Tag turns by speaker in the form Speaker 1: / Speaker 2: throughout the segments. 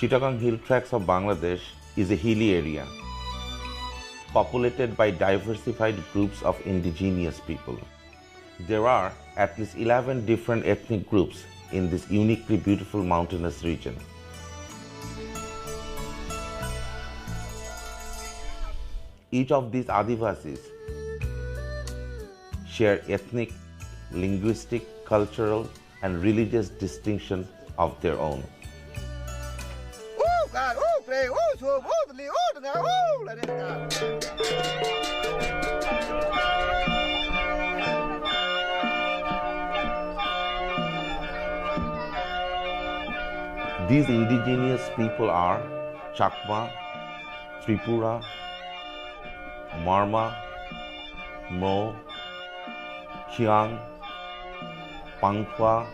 Speaker 1: Chittagong Hill Tracts of Bangladesh is a hilly area populated by diversified groups of indigenous people. There are at least 11 different ethnic groups in this uniquely beautiful mountainous region. Each of these Adivasis share ethnic, linguistic, cultural, and religious distinction of their own. These indigenous people are Chakma, Tripura, Marma, Mro, Chiang, Pangpa,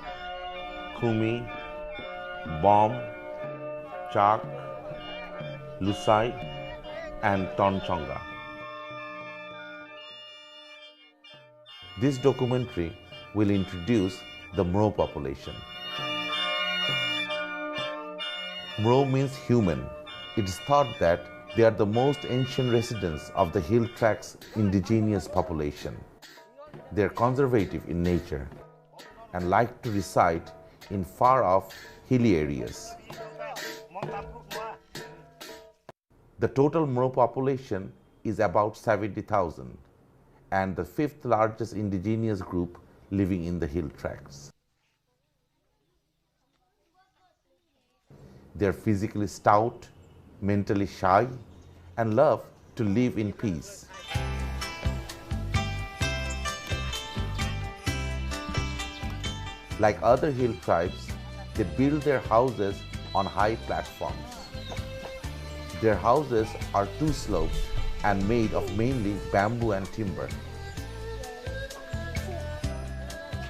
Speaker 1: Kumi, Bom, Chak, Lusai, and Tonchonga. This documentary will introduce the Mro population. Mro means human. It is thought that they are the most ancient residents of the hill tracts indigenous population. They are conservative in nature and like to reside in far-off hilly areas. The total Mro population is about 70,000 and the fifth largest indigenous group living in the hill tracts. They are physically stout, mentally shy, and love to live in peace. Like other hill tribes, they build their houses on high platforms. Their houses are two-sloped and made of mainly bamboo and timber.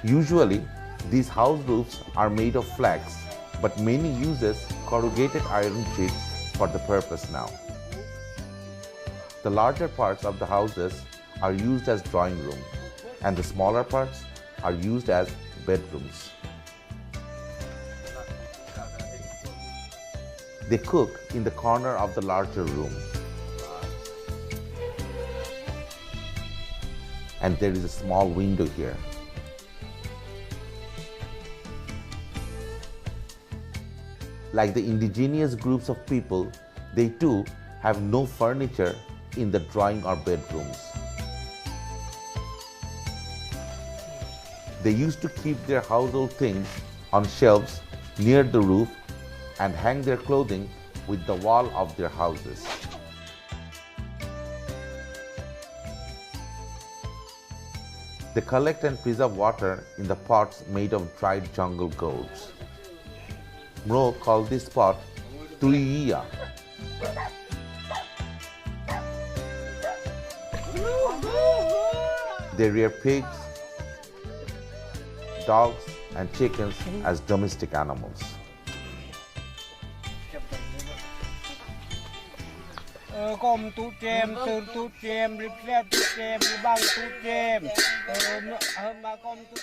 Speaker 1: Usually, these house roofs are made of flax, but many uses corrugated iron sheets for the purpose now. The larger parts of the houses are used as drawing room, and the smaller parts are used as bedrooms. They cook in the corner of the larger room. And there is a small window here. Like the indigenous groups of people, they too have no furniture in the drawing or bedrooms. They used to keep their household things on shelves near the roof and hang their clothing with the wall of their houses. They collect and preserve water in the pots made of dried jungle gourds. Mro called this pot Tuiya. They rear pigs, dogs, and chickens as domestic animals.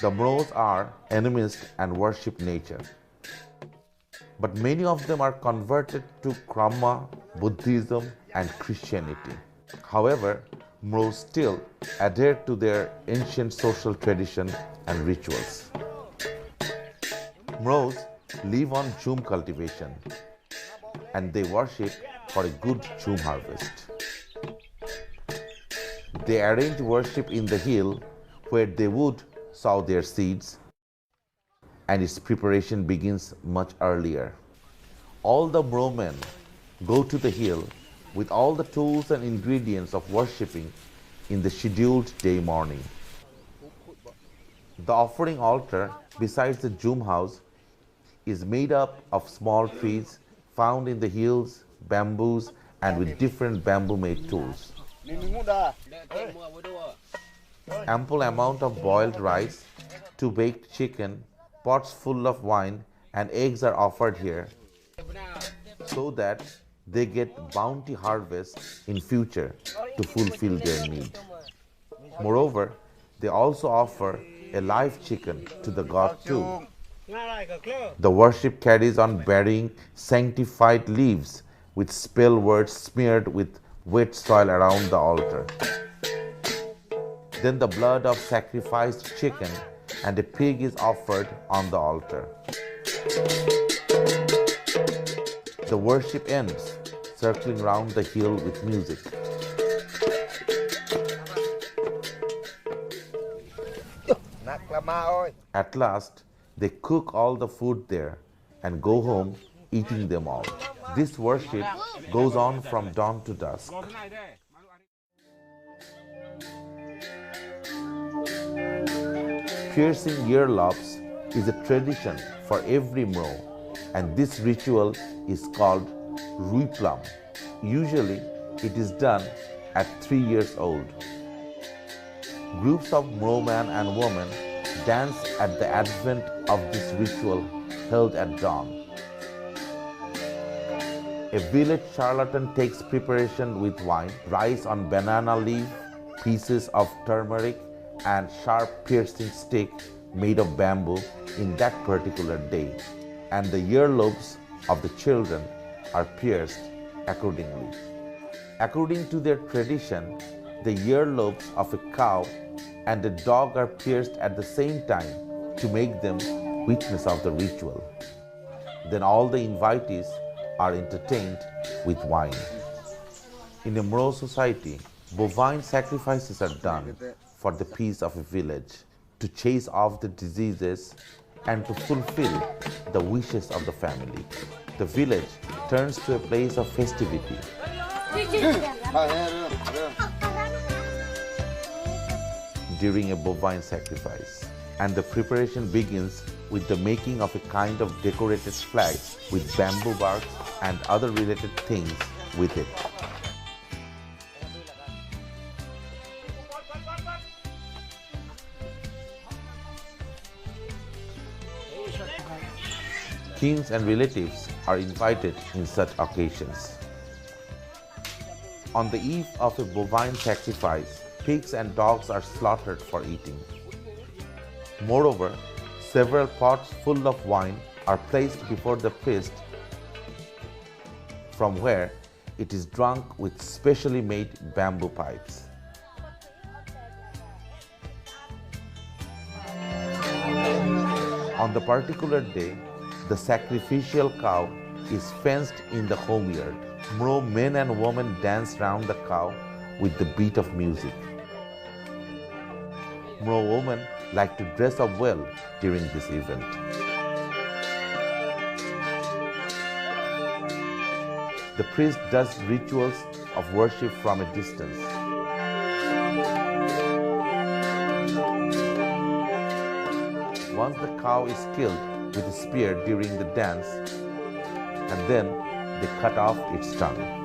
Speaker 1: The Mros are animist and worship nature. But many of them are converted to Krama, Buddhism, and Christianity. However, Mros still adhere to their ancient social tradition and rituals. Mros live on jhum cultivation and they worship for a good jhum harvest. They arrange worship in the hill where they would sow their seeds, and its preparation begins much earlier. All the Mro men go to the hill with all the tools and ingredients of worshipping in the scheduled day morning. The offering altar besides the jhum house is made up of small trees found in the hills, bamboos, and with different bamboo-made tools. Ample amount of boiled rice, 2 baked chicken, pots full of wine, and eggs are offered here so that they get bounty harvests in future to fulfill their need. Moreover, they also offer a live chicken to the god too, The worship carries on burying sanctified leaves with spell words smeared with wet soil around the altar. Then the blood of sacrificed chicken and a pig is offered on the altar. The worship ends, circling round the hill with music. At last, they cook all the food there and go home eating them all. This worship goes on from dawn to dusk. Piercing earlobes is a tradition for every Mro, and this ritual is called Rui Plum. Usually, it is done at 3 years old. Groups of Mro man and woman dance at the advent of this ritual held at dawn. A village charlatan takes preparation with wine, rice on banana leaf, pieces of turmeric, and sharp piercing stick made of bamboo in that particular day, and the earlobes of the children are pierced accordingly. According to their tradition, the earlobes of a cow and a dog are pierced at the same time to make them witness of the ritual. Then all the invitees are entertained with wine. In a Mro society, bovine sacrifices are done for the peace of a village, to chase off the diseases and to fulfill the wishes of the family. The village turns to a place of festivity. During a bovine sacrifice, and the preparation begins with the making of a kind of decorated flag with bamboo bark and other related things with it. Kings and relatives are invited in such occasions. On the eve of a bovine sacrifice, pigs and dogs are slaughtered for eating. Moreover, several pots full of wine are placed before the priest, from where it is drunk with specially made bamboo pipes. On the particular day, the sacrificial cow is fenced in the home yard. Mro men and women dance round the cow with the beat of music. Mro women like to dress up well during this event. The priest does rituals of worship from a distance. Once the cow is killed with a spear during the dance, and then they cut off its tongue.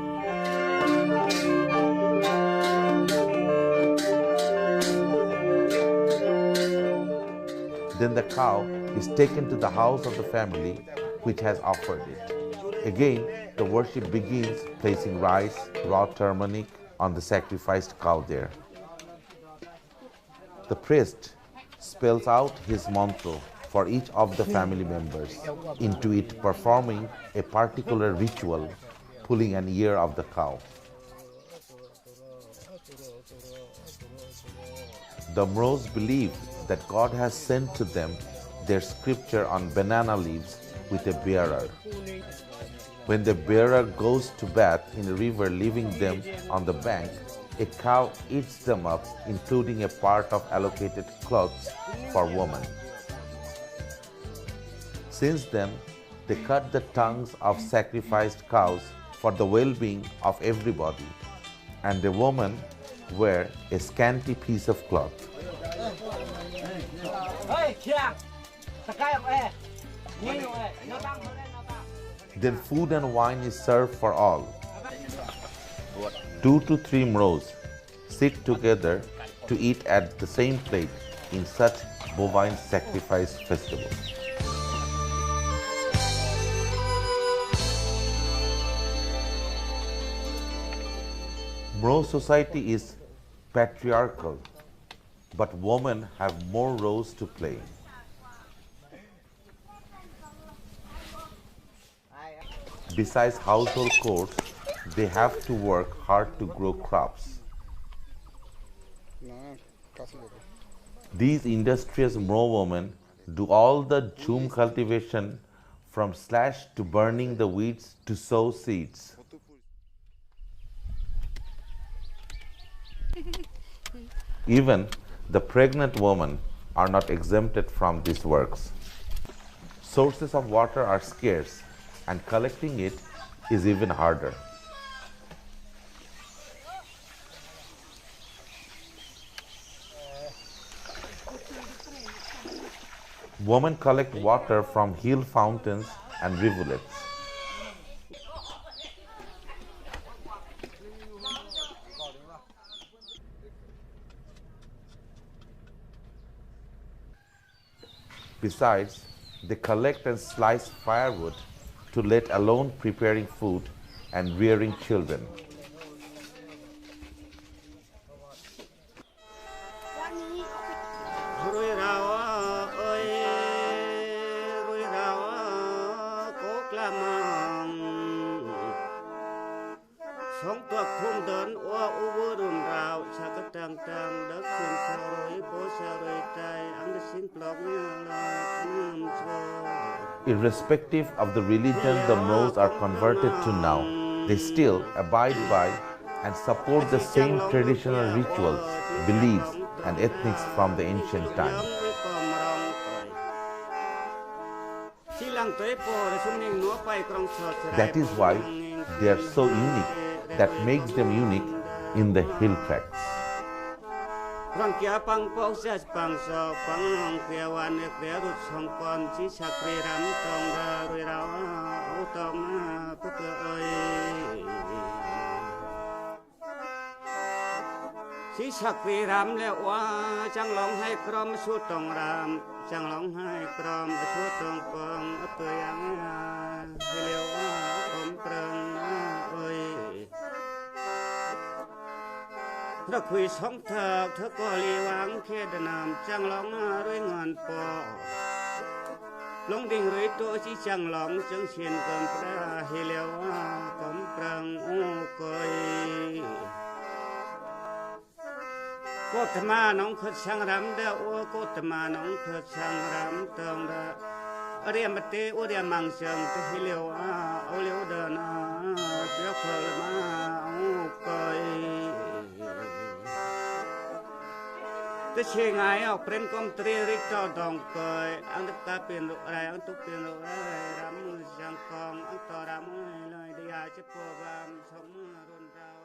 Speaker 1: Then the cow is taken to the house of the family which has offered it. Again, the worship begins, placing rice, raw turmeric on the sacrificed cow there. The priest spells out his mantra for each of the family members, into it performing a particular ritual, pulling an ear of the cow. The Mros believe that God has sent to them their scripture on banana leaves with a bearer. When the bearer goes to bath in a river, leaving them on the bank, a cow eats them up, including a part of allocated clothes for women. Since then, they cut the tongues of sacrificed cows for the well-being of everybody, and the woman wear a scanty piece of cloth. Then food and wine is served for all. 2 to 3 Mros sit together to eat at the same plate in such bovine sacrifice festivals. Mro society is patriarchal, but women have more roles to play. Besides household chores, they have to work hard to grow crops. These industrious Mro women do all the jhum cultivation from slash to burning the weeds to sow seeds. Even the pregnant women are not exempted from these works. Sources of water are scarce and collecting it is even harder. Women collect water from hill fountains and rivulets. Besides, they collect and slice firewood to let alone preparing food and rearing children. Irrespective of the religion the Mros are converted to now, they still abide by and support the same traditional rituals, beliefs, and ethics from the ancient times. That is why they are so unique, that makes them unique in the hill tracts.
Speaker 2: Nó quỳ sống thờ thơ có li vang kia đàn nam chẳng lòng rơi ngàn po long đình rơi to chỉ chẳng lòng chẳng xiên cầm pra hi leo cầm prang ô coi cô thà ma nong khất sang ram đa ô cô thà ma nong khất sang ram tông đa riêng mặt tê ô riêng mang sang tê hi leo ô leo đa na tiếc phật ma ô coi tất nhiên ai học bên công ty rít cho đồng cười anh tất cả tiền độ này anh túc tiền độ này làm sang con anh to làm lời đi ai chấp vào sống run rau